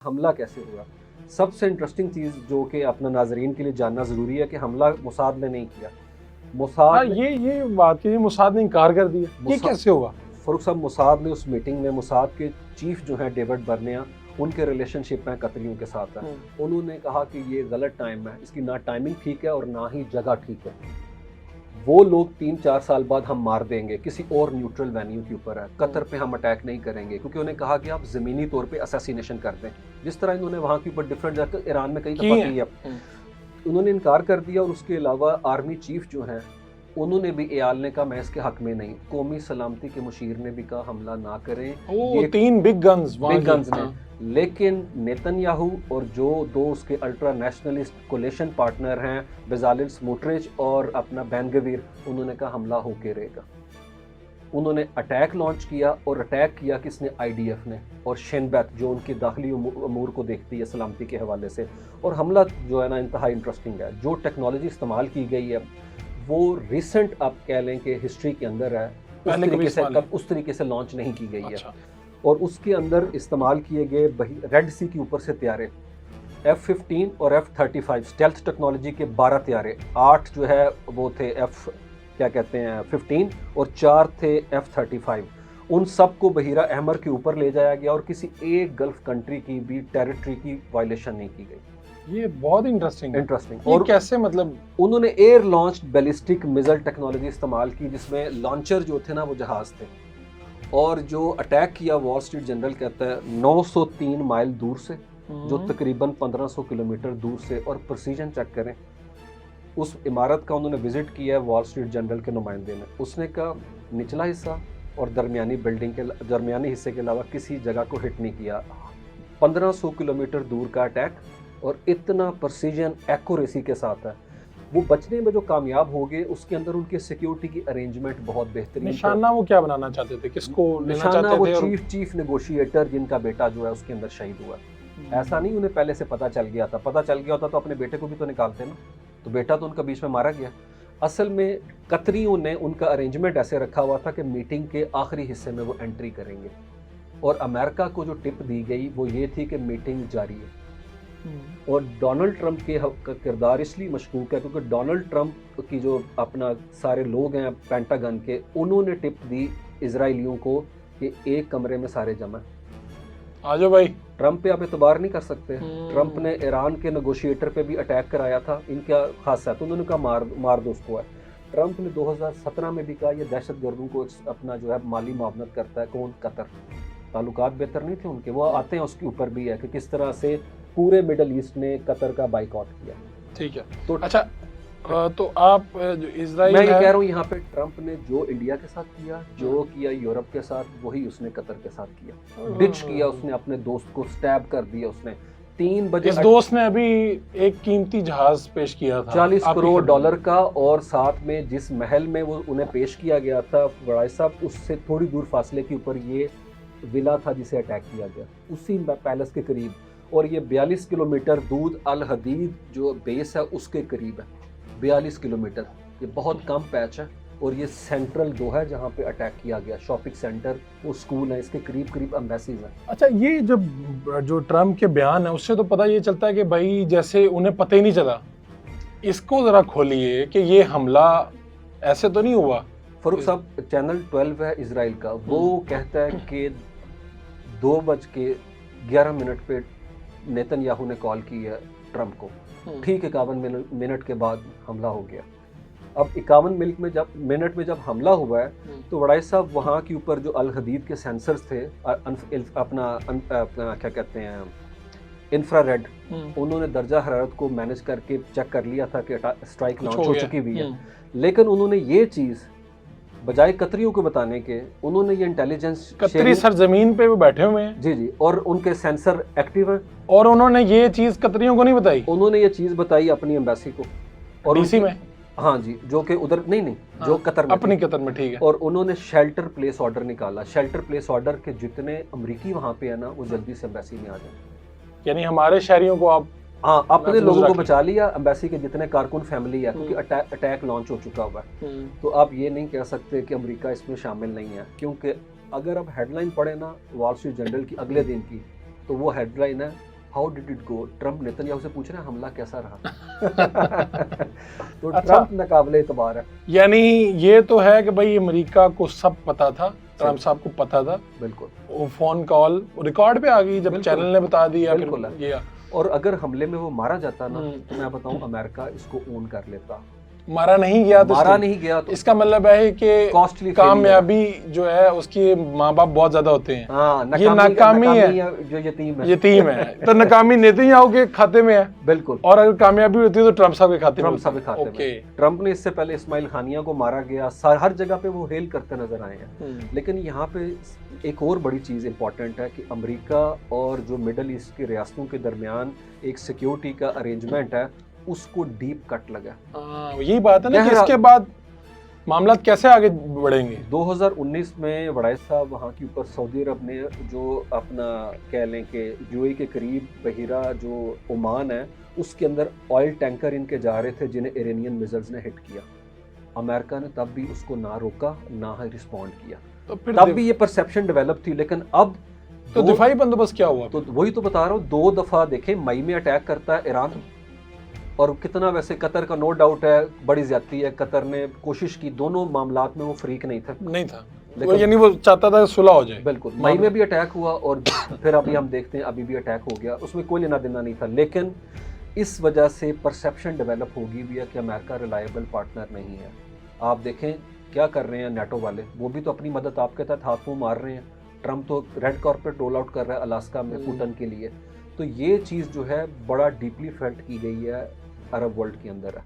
हमला कैसे हुआ। सबसे इंटरेस्टिंग चीज़ जो कि अपना नाजरीन के लिए जानना ज़रूरी है कि हमला मोसाद ने नहीं किया। हाँ, मोसाद ने ये बात की मोसाद ने इनकार कर दिया। ये मोसा- कैसे हुआ? फ़ारूक साहब, मोसाद ने उस मीटिंग में मोसाद के चीफ जो हैं डेविड बर्निया, उनके रिलेशनशिप में कतरियों के साथ है। उन्होंने कहा कि ये गलत टाइम है, इसकी ना टाइमिंग ठीक है और ना ही जगह ठीक है। वो लोग 3-4 साल बाद हम मार देंगे, किसी और न्यूट्रल वेन्यू के ऊपर है, कतर पे हम अटैक नहीं करेंगे, क्योंकि उन्हें कहा कि आप ज़मीनी तौर पे असैसिनेशन कर दें, जिस तरह इन्होंने वहाँ के ऊपर डिफरेंट जाकर ईरान में कई दफ़ा की है। उन्होंने इनकार कर दिया। और उसके अलावा आर्मी चीफ जो हैं उन्होंने भी एआल ने कहा मैं इसके हक में नहीं। कौमी सलामती के मुशीर ने भी कहा हमला ना करें, ये 3 बिग गन्स ने। लेकिन नेतन्याहू और जो दो उसके अल्ट्रा नेशनलिस्ट कोलेशन पार्टनर हैं बेजालिल स्मोट्रिच और अपना बेन-गवीर, उन्होंने कहा हमला होके रहेगा। उन्होंने अटैक लॉन्च किया और अटैक किया किसने? आईडीएफ ने और शिन बेत जो उनकी दाखिली अमूर को देखती है सलामती के हवाले से। और हमला जो है ना इंतहा इंटरेस्टिंग है। जो टेक्नोलॉजी इस्तेमाल की गई है वो रिसेंट आप कह लें कि हिस्ट्री के अंदर है, उस तरीके से लॉन्च नहीं की गई है। और उसके अंदर इस्तेमाल किए गए रेड सी के ऊपर से त्यारे F-15 और F-35 स्टेल्थ टेक्नोलॉजी के 12 त्यारे, 8 जो है वो थे F-15 और 4 थे F-35। उन सब को बहीरा अहमर के ऊपर ले जाया गया और किसी एक गल्फ कंट्री की भी टेरिटरी की वायलेशन नहीं की गई। ये बहुत इंटरेस्टिंग। और कैसे, मतलब उन्होंने air launched ballistic missile technology इस्तेमाल की, जिसमें लॉन्चर जो थे ना वो जहाज थे। और जो अटैक किया वॉल स्ट्रीट जर्नल कहता है 903 माइल दूर से, जो तकरीबन 1500 किलोमीटर दूर से। और प्रिसीजन चेक करें, उस इमारत का उन्होंने विजिट किया है वॉल स्ट्रीट जर्नल के नुमाइंदे ने। उसने कहा निचला हिस्सा और दरमियानी बिल्डिंग के दरमियानी हिस्से के अलावा किसी जगह को हिट नहीं किया। 1500 किलोमीटर दूर का अटैक और इतना प्रिसीजन एक्यूरेसी के साथ है। वो बचने में जो कामयाब हो गए, उसके अंदर उनके सिक्योरिटी की अरेंजमेंट बहुत बेहतरीन। निशाना वो क्या बनाना चाहते थे, किसको लेना चाहते वो थे? चीफ नेगोशिएटर जिनका बेटा जो है उसके अंदर शहीद हुआ। ऐसा नहीं उन्हें पहले से पता चल गया था। पता चल गया होता तो अपने बेटे को भी तो निकालते ना। तो बेटा तो उनका बीच में मारा गया। असल में कतरियों ने उनका अरेंजमेंट ऐसे रखा हुआ था कि मीटिंग के आखिरी हिस्से में वो एंट्री करेंगे। और अमेरिका को जो टिप दी गई वो ये थी कि मीटिंग जारी है। और डोनाल्ड ट्रंप के किरदार इसलिए मशकूक है क्योंकि डोनाल्ड ट्रंप की जो अपना सारे लोग हैं पेंटागन के, उन्होंने टिप दी इजराइलियों को कि एक कमरे में सारे जमा। आ जाओ भाई। ट्रंप पे आप एतबार नहीं कर सकते। ट्रंप ने ईरान के नेगोशिएटर पे भी अटैक कराया था। इनका खासा तो उन्होंने कहा मार दो उसको है। ट्रंप ने 2017 में भी कहा यह दहशतगर्दों को अपना जो है माली मुआवनत करता है। कौन? कतर। ताल्लुकात बेहतर नहीं थे उनके, वो आते हैं उसके ऊपर भी है कि किस तरह से पूरे मिडल ईस्ट ने कतर का बाइकआउट किया। ठीक है। तो अच्छा, तो आप जो इजराइल, मैं ये कह रहा हूँ यहाँ पे ट्रंप ने जो इंडिया के साथ किया, जो किया यूरोप के साथ, वही उसने कतर के साथ किया। डिच किया उसने, अपने दोस्त को स्टैब कर दिया उसने। 3 बजे इस दोस्त ने अभी एक कीमती जहाज पेश किया था $40 करोड़ का, और साथ में जिस महल में वो उन्हें पेश किया गया था बड़ाई साहब, उससे थोड़ी दूर फासले के ऊपर ये विला था जिसे अटैक किया गया, उसी पैलेस के करीब। और ये 42 किलोमीटर दूध अल हदीद जो बेस है उसके करीब है। 42 किलोमीटर, ये बहुत कम पैच है। और ये सेंट्रल दो है जहाँ पे अटैक किया गया। शॉपिंग सेंटर, वो स्कूल है, इसके करीब एम्बेसीज हैं। अच्छा, ये जब जो ट्रम्प के बयान है उससे तो पता ये चलता है कि भाई जैसे उन्हें पता ही नहीं चला। इसको जरा खोलिए कि ये हमला ऐसे तो नहीं हुआ। फरूक साहब, चैनल 12 है इजराइल का, वो कहता है कि 2:11 पे नेतन्याहू ने कॉल की है ट्रंप को। ठीक 51 मिनट के बाद हमला हो गया। अब 51 मिनट में जब हमला हुआ है तो वड़ाई साहब वहाँ के ऊपर जो अल हदीद के सेंसर्स थे, अपना क्या कहते हैं इंफ्रारेड, उन्होंने दर्जा हरारत को मैनेज करके चेक कर लिया था कि स्ट्राइक लॉन्च हो चुकी हुई है। लेकिन उन्होंने ये चीज़ बजाय कतरियों को बताने के, उन्होंने ये इंटेलिजेंस, कतरी सरजमीन पे वो बैठे हुए हैं जी, और उनके सेंसर एक्टिव हैं, और उन्होंने ये चीज़ कतरियों को नहीं बताई। उन्होंने ये चीज़ बताई अपनी एम्बेसी को और डीसी में। हाँ जी, जो कि उधर नहीं जो कतर में, अपनी कतर में। ठीक है। और उन्होंने शेल्टर प्लेस ऑर्डर निकाला। शेल्टर प्लेस ऑर्डर के जितने अमरीकी वहाँ पे है ना, वो जल्दी से एम्बेसी में आ जाए। यानी हमारे शहरियों को आप, हाँ, अपने लोगों को बचा लिया। एम्बेसी के जितने कारकुन फैमिली है, क्योंकि अटैक लॉन्च हो चुका हुआ है। तो आप ये नहीं कह सकते कि अमेरिका इसमें शामिल नहीं है, क्योंकि अगर आप हेडलाइन पढ़े ना वॉल स्ट्रीट जर्नल की अगले दिन की, तो वो हेडलाइन है how did it go, Trump Netanyahu से पूछ रहे हैं हमला कैसा रहा। तो अच्छा। ट्रम्प नाकाबिले एतबार है। यानी ये तो है कि भाई अमेरिका को सब पता था, ट्रम्प साहब को पता था, बिल्कुल। वो फोन कॉल रिकॉर्ड पे आ गई जब बिल्कुल। चैनल ने बता दिया, फिर बिल्कुल है। ये और अगर हमले में वो मारा जाता ना, हम्म। तो मैं बताऊं अमेरिका इसको ओन कर लेता। मारा नहीं गया तो मारा still, नहीं गया तो इसका मतलब है कि कॉस्टली कामयाबी जो है उसके माँ बाप बहुत ज्यादा होते हैं। हाँ, ये नाकामी है, जो यतीम है। यतीम है। तो नाकामी नेतन्याहू के खाते में है, बिल्कुल। और अगर कामयाबी होती है तो ट्रम्प साहब के खाते में ट्रम्प साहब के होती है। खाते ओके। में। ट्रम्प ने इससे पहले इस्माइल खानिया को मारा गया, हर जगह पे वो हेल करते नजर आए हैं। लेकिन यहाँ पे एक और बड़ी चीज़ इंपॉर्टेंट है कि अमेरिका और जो मिडल ईस्ट की रियासतों के दरमियान एक सिक्योरिटी का अरेंजमेंट है, उसको डीप कट लगा। यही बात है ना कि इसके बाद मामला कैसे आगे बढ़ेंगे। 2019 में वड़ाई साहब वहाँ के ऊपर सऊदी अरब ने जो अपना कह लें कि यूएई के करीब बहिरा जो ओमान है उसके अंदर ऑयल टैंकर इनके जा रहे थे जिन्हें इरानियन मिसाइल्स ने हिट किया। अमेरिका ने तब भी उसको ना रोका ना ही रिस्पॉन्ड किया। तो फिर तब भी ये परसेप्शन डेवलप थी। लेकिन अब तो दिफाई बंदोबस्त क्या हुआ? तो वही तो बता रहा हूँ, 2 दफा देखें मई में अटैक करता है ईरान, और कितना वैसे कतर का नो डाउट है बड़ी ज्यादती है, कतर ने कोशिश की, दोनों मामलात में वो फ्रीक नहीं था। वो यानी वो चाहता था सुलह हो जाए। बिल्कुल। मई में भी अटैक हुआ और फिर अभी हम देखते हैं अभी भी अटैक हो गया, उसमें कोई लेना देना नहीं था। लेकिन इस वजह से परसेप्शन डेवलप होगी भी है कि अमेरिका रिलायबल पार्टनर नहीं है। आप देखें क्या कर रहे हैं नाटो वाले, वो भी तो अपनी मदद आपके तहत हाथ मुंह मार रहे हैं। ट्रम्प तो रेड कॉर्पेट रोल आउट कर रहा है अलास्का में पुतिन के लिए। तो ये चीज़ जो है बड़ा डीपली फेल्ट की गई है अरब वर्ल्ड के अंदर है।